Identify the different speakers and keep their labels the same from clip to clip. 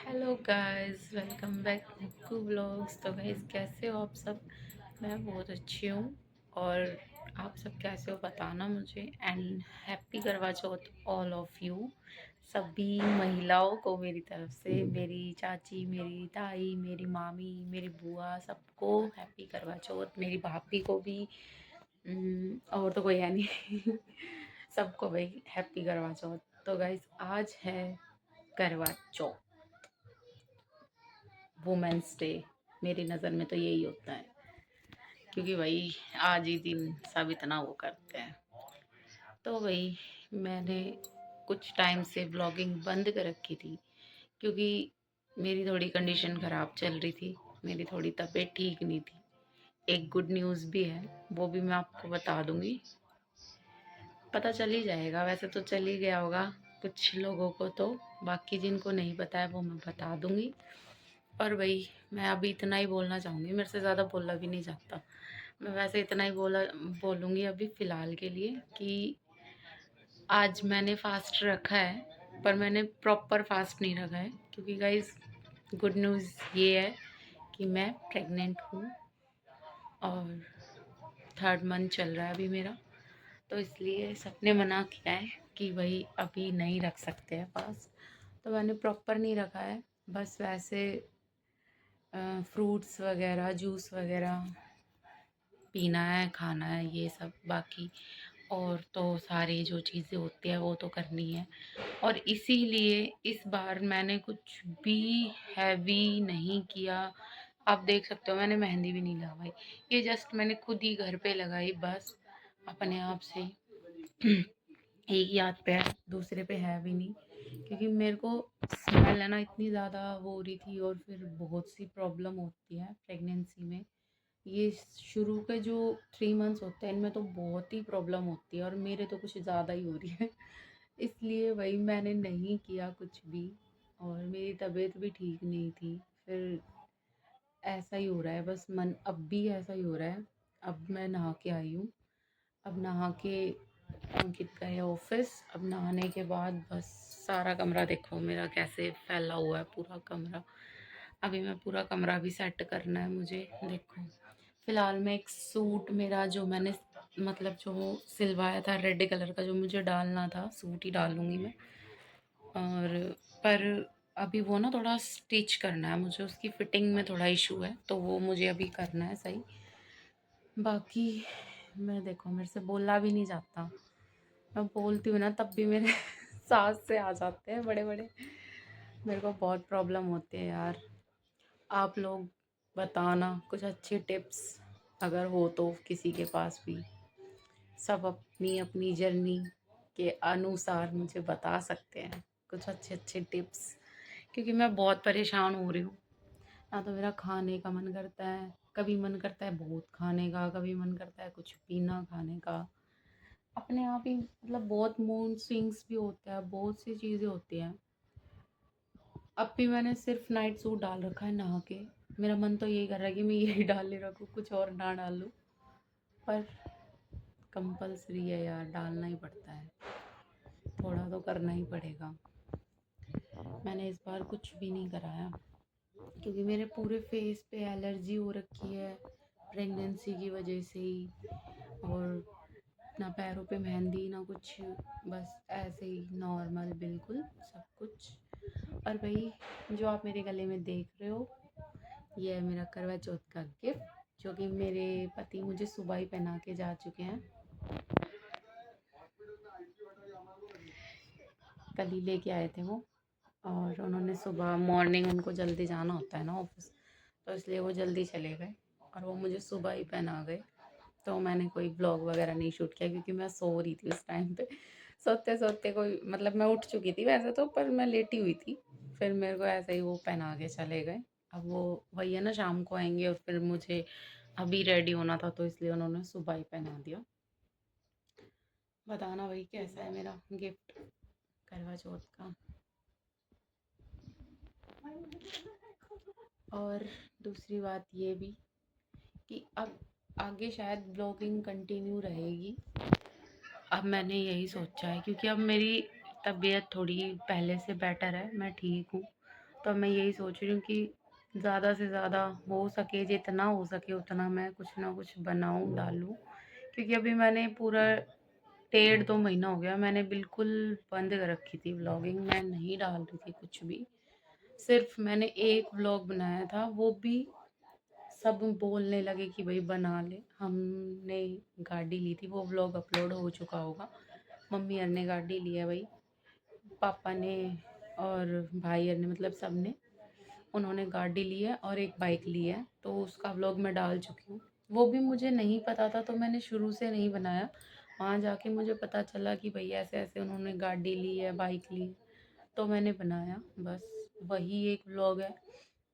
Speaker 1: Hello guys, welcome back to vlogs. तो guys, कैसे हो आप सब? मैं बहुत अच्छी हूँ। और आप सब कैसे हो बताना मुझे। एंड हैप्पी करवा चौथ ऑल ऑफ यू, सभी महिलाओं को मेरी तरफ से। मेरी चाची, मेरी ताई, मेरी मामी, मेरी बुआ, सबको हैप्पी करवा चौथ। मेरी भाभी को भी। और तो कोई है नहीं। सबको भाई हैप्पी करवा चौथ। तो गाइस, आज है करवा चौथ, वुमेंस डे। मेरी नज़र में तो यही होता है, क्योंकि भाई आज ही दिन सब इतना वो करते हैं। तो भाई मैंने कुछ टाइम से ब्लॉगिंग बंद कर रखी थी, क्योंकि मेरी थोड़ी कंडीशन ख़राब चल रही थी। मेरी थोड़ी तबीयत ठीक नहीं थी। एक गुड न्यूज़ भी है, वो भी मैं आपको बता दूंगी। पता चल ही जाएगा, वैसे तो चल ही गया होगा कुछ लोगों को तो। बाकी जिनको नहीं पता है वो मैं बता दूंगी। और वही मैं अभी इतना ही बोलना चाहूँगी, मेरे से ज़्यादा बोला भी नहीं जाता। मैं वैसे इतना ही बोलूँगी अभी फ़िलहाल के लिए कि आज मैंने फ़ास्ट रखा है, पर मैंने प्रॉपर फ़ास्ट नहीं रखा है, क्योंकि गाइज़ गुड न्यूज़ ये है कि मैं प्रेग्नेंट हूँ और थर्ड मंथ चल रहा है अभी मेरा। तो इसलिए सबने मना किया है कि भाई अभी नहीं रख सकते हैं फास्ट। तो मैंने प्रॉपर नहीं रखा है, बस वैसे फ्रूट्स वगैरह, जूस वगैरह पीना है, खाना है, ये सब। बाकी और तो सारी जो चीज़ें होती हैं वो तो करनी है। और इसीलिए इस बार मैंने कुछ भी हैवी नहीं किया। आप देख सकते हो मैंने मेहंदी भी नहीं लगाई। ये जस्ट मैंने खुद ही घर पे लगाई बस, अपने आप से। एक ही हाथ पे है, दूसरे पे है भी नहीं, क्योंकि मेरे को स्मेल है ना इतनी ज़्यादा वो हो रही थी। और फिर बहुत सी प्रॉब्लम होती है प्रेगनेंसी में। ये शुरू के जो 3 मंथ्स होते हैं इनमें तो बहुत ही प्रॉब्लम होती है, और मेरे तो कुछ ज़्यादा ही हो रही है। इसलिए वही मैंने नहीं किया कुछ भी। और मेरी तबीयत भी ठीक नहीं थी। फिर ऐसा ही हो रहा है बस, मन अब भी ऐसा ही हो रहा है। अब मैं नहा के आई हूँ। अब नहा के अंकित गए ऑफिस। अब नहाने के बाद बस सारा कमरा देखो मेरा कैसे फैला हुआ है, पूरा कमरा। अभी मैं पूरा कमरा भी सेट करना है मुझे। देखो फिलहाल मैं एक सूट मेरा जो मैंने मतलब जो सिलवाया था रेड कलर का, जो मुझे डालना था, सूट ही डालूंगी मैं। और पर अभी वो ना थोड़ा स्टिच करना है मुझे, उसकी फिटिंग में थोड़ा इशू है, तो वो मुझे अभी करना है सही। बाकी मैं देखो मेरे से बोला भी नहीं जाता। मैं बोलती हूँ ना तब भी मेरे सांस से आ जाते हैं बड़े बड़े। मेरे को बहुत प्रॉब्लम होती है यार। आप लोग बताना कुछ अच्छे टिप्स, अगर हो तो किसी के पास भी। सब अपनी अपनी जर्नी के अनुसार मुझे बता सकते हैं कुछ अच्छे अच्छे टिप्स, क्योंकि मैं बहुत परेशान हो रही हूँ। ना तो मेरा खाने का मन करता है, कभी मन करता है बहुत खाने का, कभी मन करता है कुछ पीना खाने का। अपने आप ही मतलब बहुत मूड स्विंग्स भी होता है, बहुत सी चीज़ें होती हैं। अब भी मैंने सिर्फ नाइट सूट डाल रखा है नहा के। मेरा मन तो यही कर रहा है कि मैं यही डाले रखूँ, कुछ और ना डालूँ। पर कंपल्सरी है यार, डालना ही पड़ता है। थोड़ा तो करना ही पड़ेगा। मैंने इस बार कुछ भी नहीं कराया, क्योंकि मेरे पूरे फेस पे एलर्जी हो रखी है प्रेगनेंसी की वजह से ही। और ना पैरों पे मेहंदी ना कुछ, बस ऐसे ही नॉर्मल बिल्कुल सब कुछ। और भाई जो आप मेरे गले में देख रहे हो, ये है मेरा करवा चौथ का गिफ्ट, जो कि मेरे पति मुझे सुबह ही पहना के जा चुके हैं। कल ही लेके आए थे वो। और उन्होंने सुबह मॉर्निंग, उनको जल्दी जाना होता है ना ऑफिस, तो इसलिए वो जल्दी चले गए और वो मुझे सुबह ही पहना गए। तो मैंने कोई ब्लॉग वगैरह नहीं शूट किया, क्योंकि मैं सो रही थी उस टाइम पे। सोते सोते कोई मतलब मैं उठ चुकी थी वैसे तो, पर मैं लेटी हुई थी। फिर मेरे को ऐसे ही वो पहना के चले गए। अब वो वही है ना, शाम को आएंगे और फिर मुझे अभी रेडी होना था, तो इसलिए उन्होंने सुबह ही पहना दिया। बताना भाई कैसा है मेरा गिफ्ट करवा चौथ का। और दूसरी बात ये भी कि अब आगे शायद ब्लॉगिंग कंटिन्यू रहेगी। अब मैंने यही सोचा है, क्योंकि अब मेरी तबीयत थोड़ी पहले से बेटर है, मैं ठीक हूँ। तो मैं यही सोच रही हूँ कि ज़्यादा से ज़्यादा हो सके, जितना हो सके उतना मैं कुछ ना कुछ बनाऊँ, डालूँ। क्योंकि अभी मैंने पूरा 1.5-2 महीना हो गया, मैंने बिल्कुल बंद कर रखी थी व्लॉगिंग। मैं नहीं डाल रही थी कुछ भी। सिर्फ़ मैंने एक व्लॉग बनाया था, वो भी सब बोलने लगे कि भई बना ले। हमने गाड़ी ली थी, वो व्लॉग अपलोड हो चुका होगा। मम्मी और ने गाड़ी ली है भई, पापा ने और भाई और ने, मतलब सब ने, उन्होंने गाड़ी ली है और एक बाइक ली है, तो उसका व्लॉग मैं डाल चुकी हूँ। वो भी मुझे नहीं पता था, तो मैंने शुरू से नहीं बनाया। वहाँ जाके मुझे पता चला कि भई ऐसे-ऐसे उन्होंने गाड़ी ली है, बाइक ली है, तो मैंने बनाया। बस वही एक व्लॉग है।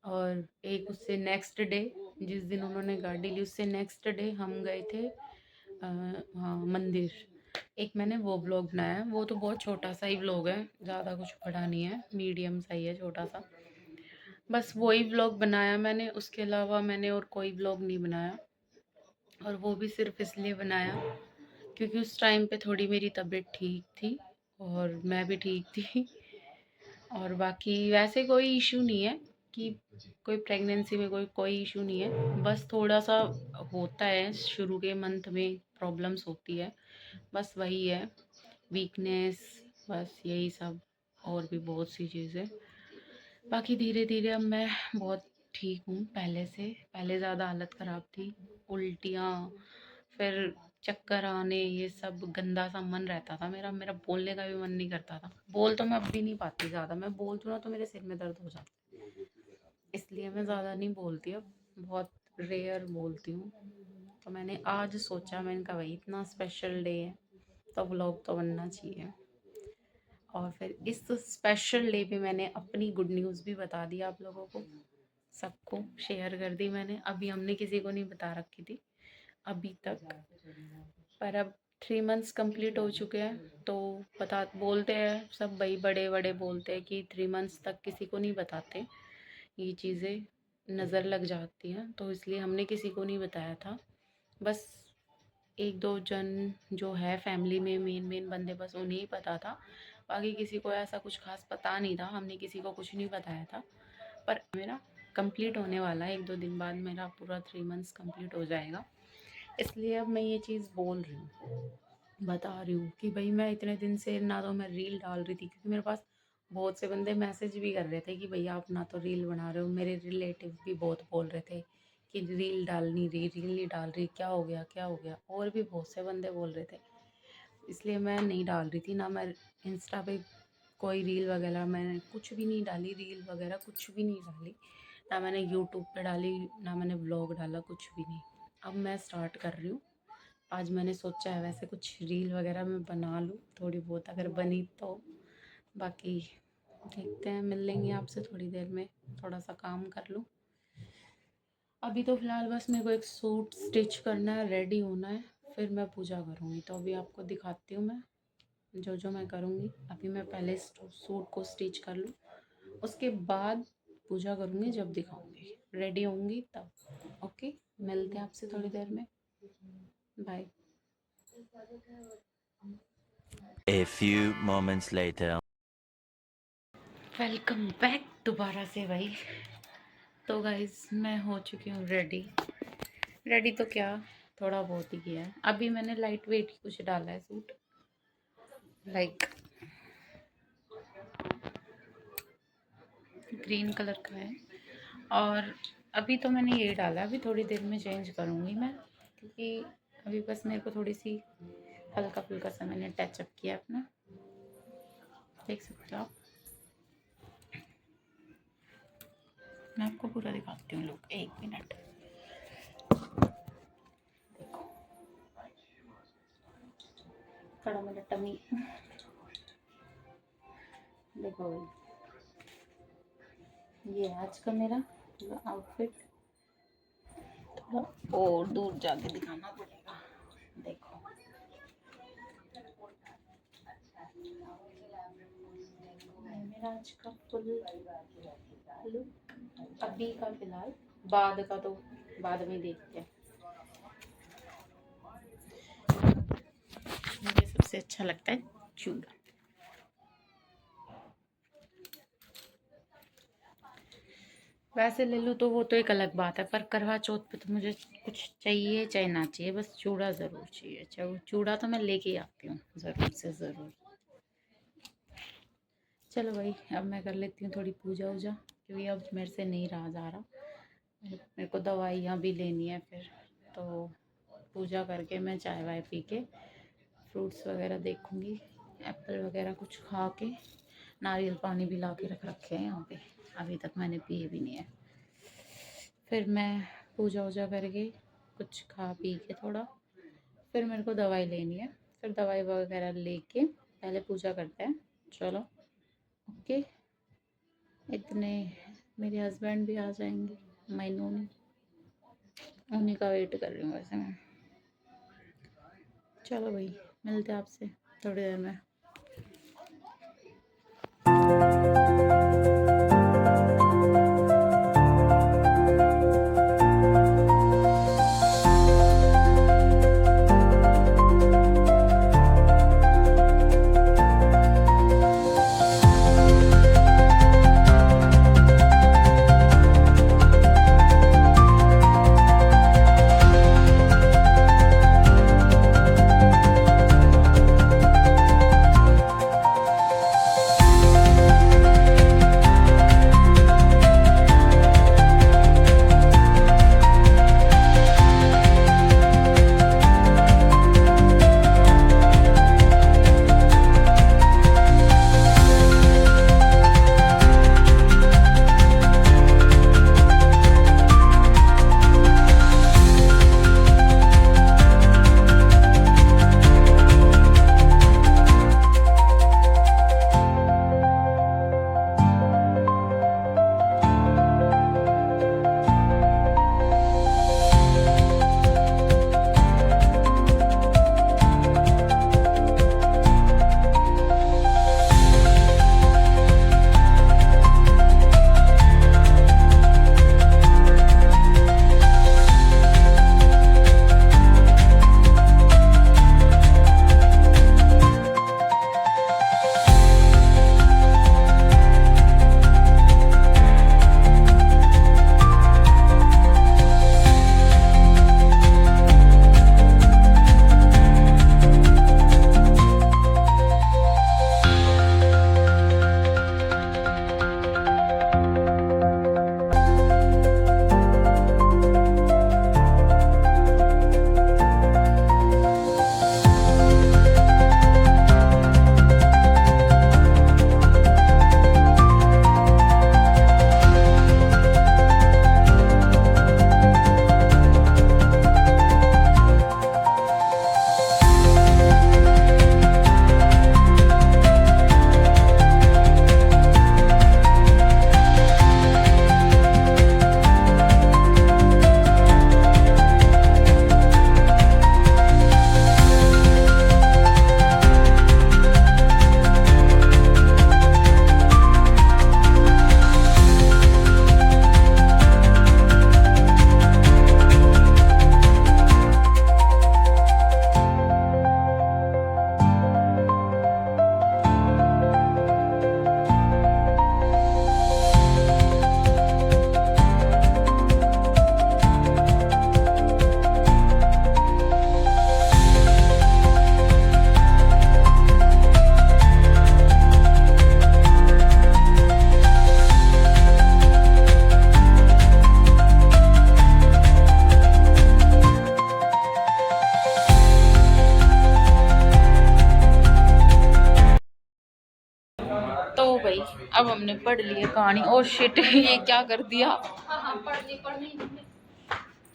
Speaker 1: और एक उससे नेक्स्ट डे, जिस दिन उन्होंने गाड़ी ली उससे नेक्स्ट डे हम गए थे हाँ, मंदिर। एक मैंने वो व्लॉग बनाया है, वो तो बहुत छोटा-सा ही व्लॉग है, ज़्यादा कुछ बड़ा नहीं है, मीडियम सा ही है, छोटा-सा। बस वही व्लॉग बनाया मैंने, उसके अलावा मैंने और कोई व्लॉग नहीं बनाया। और वो भी सिर्फ़ इसलिए बनाया क्योंकि उस टाइम पे थोड़ी मेरी तबीयत ठीक थी और मैं भी ठीक थी। और बाकी वैसे कोई इश्यू नहीं है कि कोई प्रेगनेंसी में कोई कोई इश्यू नहीं है। बस थोड़ा-सा होता है, शुरू के मंथ में प्रॉब्लम्स होती है, बस वही है, वीकनेस, बस यही सब, और भी बहुत सी चीज़ें। बाकी धीरे-धीरे अब मैं बहुत ठीक हूँ पहले से। पहले ज़्यादा हालत ख़राब थी, उल्टियाँ, फिर चक्कर आने, ये सब गंदा सा मन रहता था मेरा। मेरा बोलने का भी मन नहीं करता था। बोल तो मैं अब भी नहीं पाती ज़्यादा, मैं बोलती हूँ ना तो मेरे सिर में दर्द हो जाता है। इसलिए मैं ज़्यादा नहीं बोलती अब, बहुत रेयर बोलती हूँ। तो मैंने आज सोचा, मैंने कहा भाई इतना स्पेशल डे है, तो व्लॉग तो बनना चाहिए। और फिर इस स्पेशल डे पे मैंने अपनी गुड न्यूज़ भी बता दी आप लोगों को, सबको शेयर कर दी मैंने। अभी हमने किसी को नहीं बता रखी थी अभी तक, पर अब 3 मंथ्स कंप्लीट हो चुके हैं, तो बता बोलते हैं सब, भाई बड़े बड़े बोलते हैं कि 3 मंथ्स तक किसी को नहीं बताते, ये चीज़ें नज़र लग जाती हैं, तो इसलिए हमने किसी को नहीं बताया था। बस 1-2 जन जो है फैमिली में, मेन मेन बंदे, बस उन्हें ही पता था। बाकी किसी को ऐसा कुछ ख़ास पता नहीं था, हमने किसी को कुछ नहीं बताया था। पर मेरा कंप्लीट होने वाला है, 1-2 दिन बाद मेरा पूरा 3 मंथ्स कंप्लीट हो जाएगा। इसलिए अब मैं ये चीज़ बोल रही हूँ, बता रही हूँ कि भई मैं इतने दिन से ना तो मैं रील डाल रही थी, क्योंकि मेरे पास बहुत से बंदे मैसेज भी कर रहे थे कि भैया आप ना तो रील बना रहे हो। मेरे रिलेटिव भी बहुत बोल रहे थे कि रील डाल नहीं रही, रील नहीं डाल रही, क्या हो गया, क्या हो गया? और भी बहुत से बंदे बोल रहे थे। इसलिए मैं नहीं डाल रही थी, ना मैं इंस्टा पे कोई रील वगैरह, मैंने कुछ भी नहीं डाली, रील वगैरह कुछ भी नहीं डाली। ना मैंने यूट्यूब पे डाली, ना मैंने व्लॉग डाला, कुछ भी नहीं। अब मैं स्टार्ट कर रही हूँ। आज मैंने सोचा है वैसे कुछ रील वगैरह मैं बना लूँ, थोड़ी बहुत अगर बनी तो। बाकी देखते हैं, मिल लेंगे आपसे थोड़ी देर में, थोड़ा सा काम कर लूँ। अभी तो फ़िलहाल बस मेरे को एक सूट स्टिच करना है, रेडी होना है, फिर मैं पूजा करूँगी। तो अभी आपको दिखाती हूँ मैं जो जो मैं करूँगी। अभी मैं पहले सूट को स्टिच कर लूँ, उसके बाद पूजा करूँगी, जब दिखाऊँगी, रेडी होंगी तब। ओके, मिलते हैं आपसे थोड़ी देर में, bye.
Speaker 2: A few moments later.
Speaker 1: Welcome back दोबारा से भाई। तो गाइज मैं हो चुकी हूँ रेडी। रेडी तो क्या, थोड़ा बहुत ही किया है। अभी मैंने लाइट वेट ही कुछ डाला है सूट, लाइक ग्रीन कलर का है। और अभी तो मैंने ये डाला, अभी थोड़ी देर में चेंज करूँगी मैं, क्योंकि अभी बस मेरे को थोड़ी सी हल्का फुल्का सा मैंने टचअप किया अपना, देख सकते हो आप। मैं आपको पूरा दिखाती हूँ, लुक, 1 मिनट। देखो, थोड़ा मेरा टमी देखो भाई, ये आज का मेरा पूरा आउटफिट। थोड़ा और दूर जाके दिखाना पड़ेगा, देखो। ये मेरा आज का फुल लुक, अभी का फिलहाल। बाद का तो बाद में देखते हैं। मुझे सबसे अच्छा लगता है चूड़ा। वैसे ले लूँ तो वो तो एक अलग बात है, पर करवा चौथ पे तो मुझे कुछ चाहिए चाहे ना चाहिए, बस चूड़ा ज़रूर चाहिए। चूड़ा तो मैं लेके ही आती हूँ ज़रूर से ज़रूर। चलो भाई, अब मैं कर लेती हूँ थोड़ी पूजा वूजा, क्योंकि अब मेरे से नहीं रहा जा रहा। मेरे को दवाइयाँ भी लेनी है फिर, तो पूजा करके मैं चाय वाय पी के फ्रूट्स वगैरह देखूँगी, एप्पल वगैरह कुछ खा के। नारियल पानी भी ला के रख रखे हैं यहाँ पे, अभी तक मैंने पिए भी नहीं है। फिर मैं पूजा वूजा करके कुछ खा पी के थोड़ा, फिर मेरे को दवाई लेनी है। फिर दवाई वगैरह लेके पहले पूजा करते हैं। चलो ओके, इतने मेरे हस्बैंड भी आ जाएंगे, मैनू नहीं, उन्हीं का वेट कर रही हूँ वैसे मैं। चलो भाई, मिलते हैं आपसे थोड़ी देर में। तो भाई, अब हमने पढ़ लिया कहानी। ओ शिट, ये क्या कर दिया।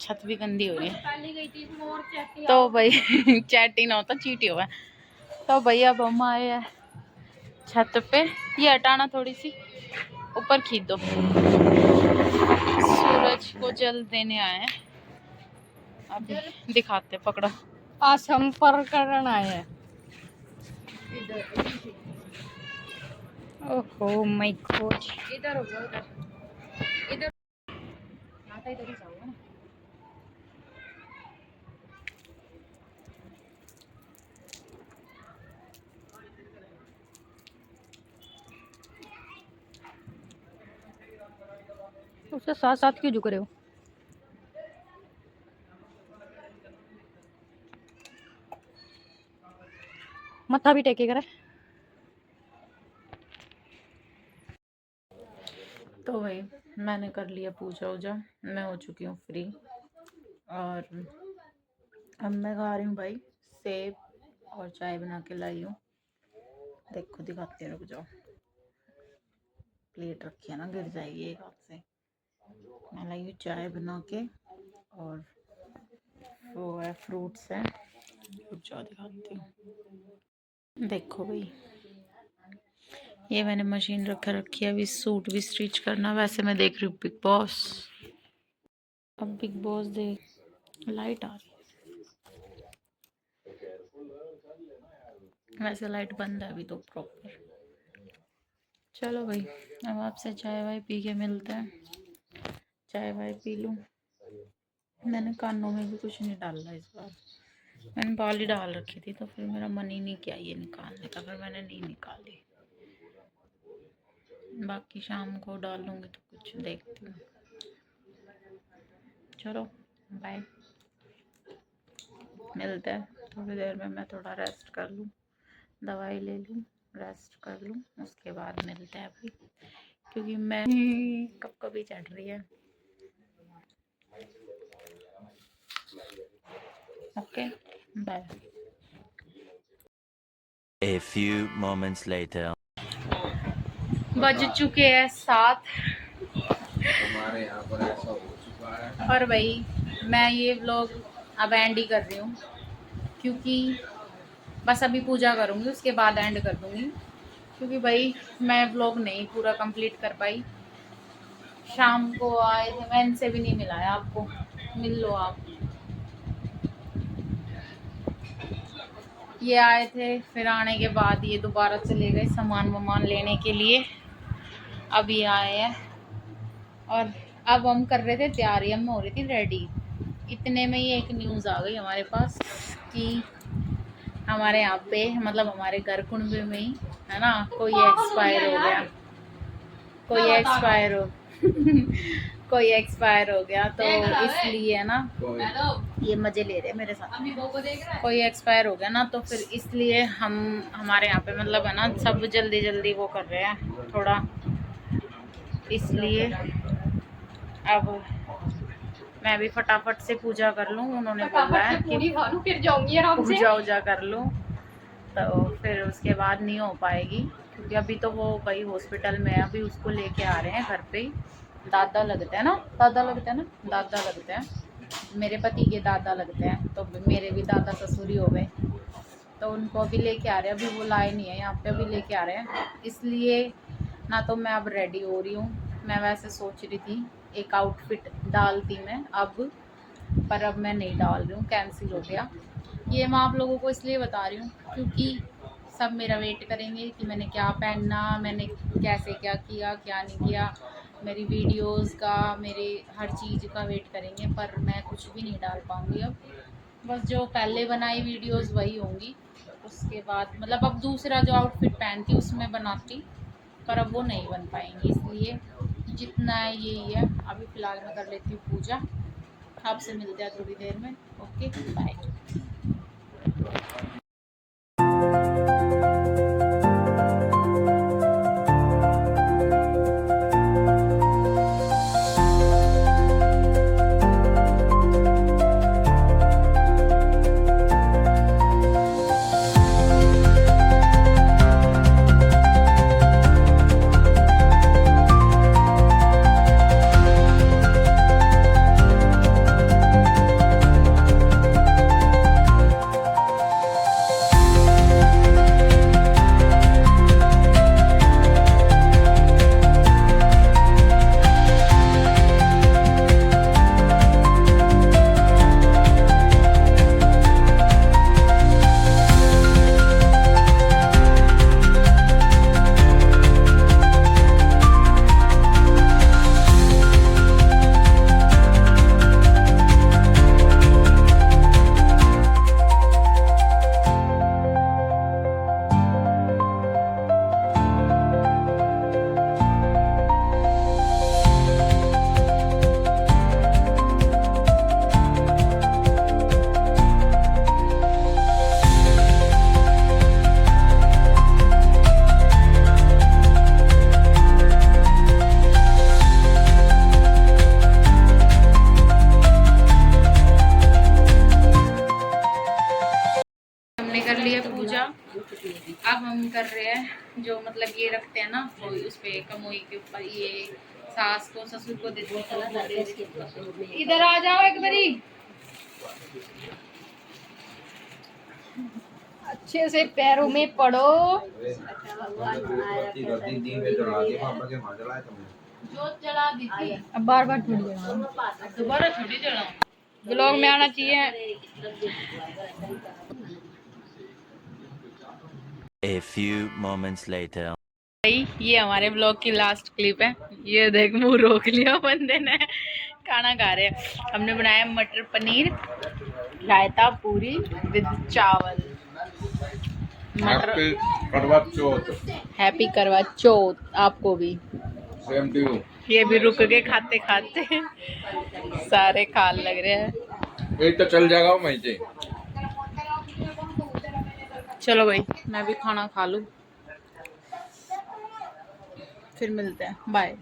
Speaker 1: छत भी गंदी हो रही है। तो भाई चैटी ना होता चीटी हुआ। तो भाई अब हम आए हैं छत पे, ये हटाना थोड़ी सी, ऊपर खींच दो। सूरज को जल देने आए हैं, अभी दिखाते, पकड़ो।
Speaker 3: आज हम पर करना है।
Speaker 1: ओहो माय गॉड।
Speaker 3: इधर हो जाओ, इधर इधर आता इधर ही जाओ ना। उसके साथ साथ क्यों झुक रहे हो? मत्था भी टेके करे।
Speaker 1: तो भाई मैंने कर लिया पूजा वूजा, मैं हो चुकी हूँ फ्री। और अब मैं खा रही हूँ भाई सेब और चाय बना के लाई हूँ। देखो दिखाती हूँ, रुक जाओ। प्लेट रखी है ना, गिर जाएगी एक हाथ से। मैं लाई हूँ चाय बना के, और वो है फ्रूट्स है। रुक जाओ दिखाती हूँ। देखो भाई, ये मैंने मशीन रखी है, अभी सूट भी स्टिच करना। वैसे मैं देख रही हूँ बिग बॉस। अब बिग बॉस देख, लाइट आ रही है, वैसे लाइट बंद है अभी तो प्रॉपर। चलो भाई, अब आपसे चाय वाय पी के मिलते हैं। चाय वाय पी लूँ। मैंने कानों में भी कुछ नहीं डाला इस बार, मैंने बाल ही डाल रखी थी, तो फिर मेरा मन ही नहीं किया ये निकालने का, फिर मैंने नहीं निकाली। बाकी शाम को डालूंगी तो कुछ देखती हूँ। चलो बाय, मिलते हैं थोड़ी देर में। मैं थोड़ा रेस्ट कर लूँ, दवाई ले लूँ, रेस्ट कर लूँ, उसके बाद मिलते हैं भाई, क्योंकि मैं कब कभी चढ़ रही है। Okay bye.
Speaker 2: A few moments later.
Speaker 1: बज चुके हैं 7।
Speaker 4: हमारे यहाँ पर ऐसा हो चुका है।
Speaker 1: और भाई मैं ये व्लॉग अब एंड ही कर रही हूँ, क्योंकि बस अभी पूजा करूँगी, उसके बाद एंड कर दूँगी। क्योंकि भाई मैं व्लॉग नहीं पूरा कंप्लीट कर पाई। शाम को आए थे, मैं इनसे भी नहीं मिलाया आपको, मिल लो आप। ये आए थे, फिर आने के बाद ये दोबारा चले गए सामान वामान लेने के लिए। अब ये आए हैं और अब हम कर रहे थे तैयारी, हम हो रही थी रेडी। इतने में ही एक न्यूज़ आ गई हमारे पास कि हमारे यहाँ पे, मतलब हमारे घर कुंडे में ही है ना, कोई एक्सपायर हो गया। कोई एक्सपायर हो कोई एक्सपायर हो गया, तो इसलिए है ना, ये मजे ले रहे हैं मेरे साथ। कोई एक्सपायर हो गया ना, तो फिर इसलिए हम हमारे यहाँ पे मतलब है ना, सब जल्दी जल्दी वो कर रहे हैं थोड़ा, इसलिए अब मैं भी फटाफट से पूजा कर लूँ। उन्होंने बोला है कि
Speaker 3: फिर जाऊंगी आराम से।
Speaker 1: पूजा वूजा कर लूँ, तो फिर उसके बाद नहीं हो पाएगी, क्योंकि अभी तो वो भाई हॉस्पिटल में है। अभी उसको लेके आ रहे हैं घर पे ही। दादा लगते हैं ना, दादा लगते हैं ना, दादा लगते हैं, मेरे पति के दादा लगते हैं, तो मेरे भी दादा ससुरी हो गए, तो उनको अभी लेके आ रहे हैं। अभी वो लाए नहीं है यहाँ पे, अभी लेके आ रहे हैं, इसलिए ना तो मैं अब रेडी हो रही हूँ। मैं वैसे सोच रही थी एक आउटफिट डालती मैं अब, पर अब मैं नहीं डाल रही हूँ, कैंसिल हो गया। ये मैं आप लोगों को इसलिए बता रही हूँ क्योंकि सब मेरा वेट करेंगे कि मैंने क्या पहनना, मैंने कैसे क्या किया, क्या नहीं किया, मेरी वीडियोस का, मेरे हर चीज़ का वेट करेंगे, पर मैं कुछ भी नहीं डाल पाऊँगी अब। बस जो पहले बनाई वीडियोस वही होंगी, उसके बाद मतलब अब दूसरा जो आउटफिट पहनती उसमें बनाती, पर अब वो नहीं बन पाएंगी, इसलिए जितना है यही है। अभी फ़िलहाल मैं कर लेती हूँ पूजा, आपसे मिलते हैं थोड़ी देर में। Okay bye. जो मतलब ये रखते हैं ना, तो उस पे कमोई के ऊपर ये सास को ससुर को देते हैं। इधर आ जाओ एक बारी, अच्छे से पैरों में पड़ो। जोत जला दी थी, अब बार बार थोड़ी जलाओ, दोबारा थोड़ी जलाओ, ब्लॉग में आना चाहिए।
Speaker 2: A few moments later.
Speaker 1: भाई ये हमारे ब्लॉग की लास्ट क्लिप है। ये देख मुंह रोक लिया बंदे ने, खाना खा रहे हैं। हमने बनाया मटर पनीर, रायता, पूरी विद चावल। मटर।
Speaker 4: करवा चौथ।
Speaker 1: हैप्पी करवा चौथ आपको भी।
Speaker 4: Same to you.
Speaker 1: ये भी रुक के खाते खाते सारे खाल लग रहे हैं।
Speaker 4: एक तो चल जाएगा वहीं से।
Speaker 1: चलो भाई मैं भी खाना खा लूं, फिर मिलते हैं, बाय।